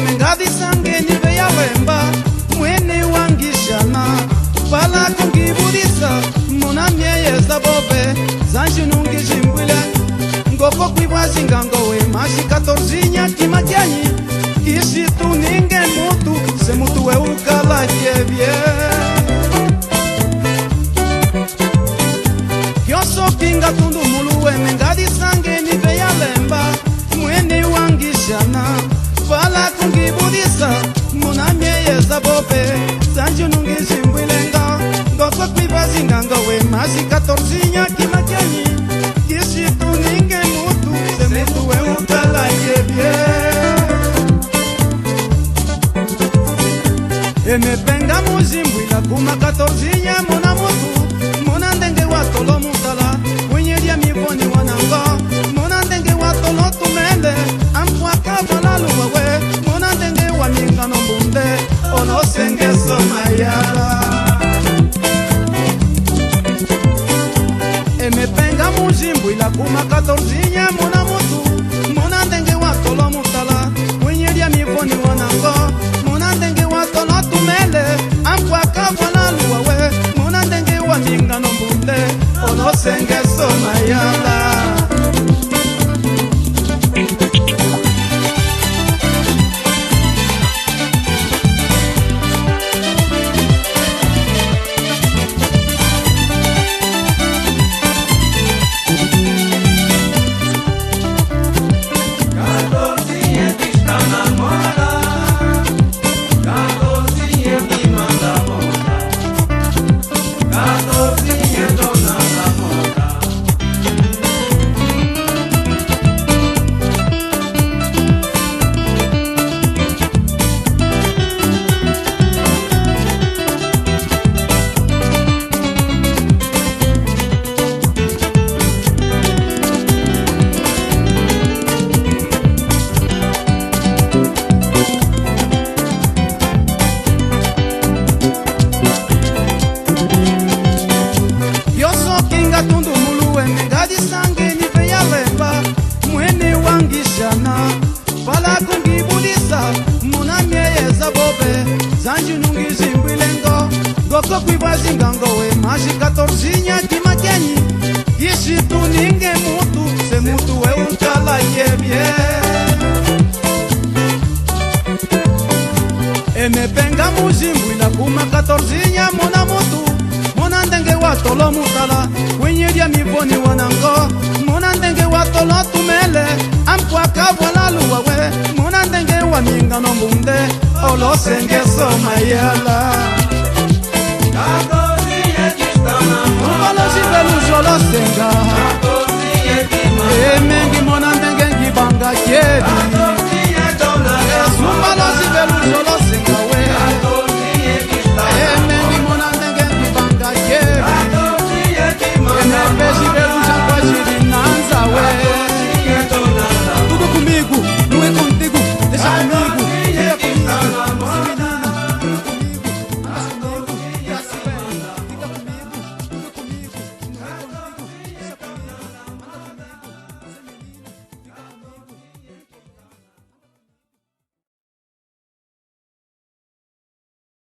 mengadi sange nive ya lemba mwene wangishana pala kungibulisa muna myeyeza bobe zanji nungijimbwile ngoko kwibwazinga ngowe mashi 14 kimakyanyi ishi tuninge mutu se mutu we ukala kyebye kyoso pinga tundu muluwe mengadi sange nive ya lemba mwene wangishana pala kungibulisa muna myeyeza bobe zanji nungijimbwilenga ngoko kwibwazinga ngowe mashi 14 kimakyanyi ishi tuninge mutu se mutu we ukala kyebye emepenga muzimbwila kuma 14 muna mutu muna ndenge watolo mutala winyelia mivoni wananga muna ndenge watolo tumende ampwaka vala luwawe muna ndenge wamingano mbunde olosengeso mayala emepenga muzimbwila kuma 14 muna mutu muna ndenge watolo mutala winyelia mivoni wananga muna ndenge watolo tumende ampwaka vala luwawe muna ndenge wamingano mbunde olosengeso mayala tundu muluwe mengadi sange nive ya lemba mwene wangishana pala kungibulisa muna myeyeza bobe zanji nungizimbwilengo goko kwibwazinga ngowe mashi 14 kimakyanyi ishi tuninge mutu se mutu we ukala yebye emepenga muzimbwila kuma 14 muna mutu muna ndenge watolo mutala winyelia mivoni wanango muna ndenge watolo tumele ampwaka vala luwawe muna ndenge wamingano mbunde olosengeso mayala ubalozibelu jolosenga emengi mona ndenge ngibanga kyebi